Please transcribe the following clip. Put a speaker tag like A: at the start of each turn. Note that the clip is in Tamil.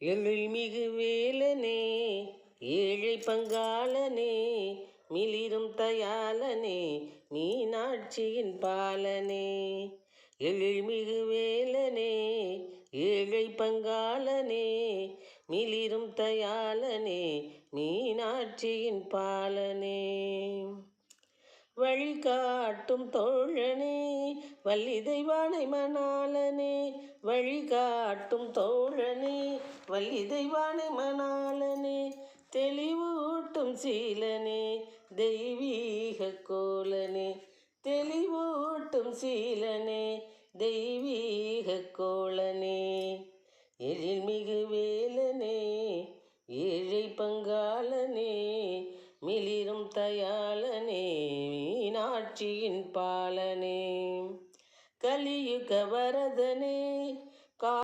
A: எழில்மிகு வேலனே ஏழை பங்காளனே மிளிரும் தயாளனே மீனாட்சியின் பாலனே. எழில்மிகு வேலனே ஏழை பங்காளனே மிளிரும் தயாளனே மீனாட்சியின் பாலனே. வழிகாட்டும் தோழனே வள்ளி தெய்வானை மணாளனே. வழிகாட்டும் தோழனே வள்ளி தெய்வானை மணாளனே. தெளிவூட்டும் சீலனே தெய்வீக கோலனே. தெளிவூட்டும் சீலனே தெய்வீக கோலனே. எழில்மிகு வேலனே ஏழை பங்காளனே மிளிரும் தயாளனே மீனாட்சியின் பாலனே. கலியுக வரதனே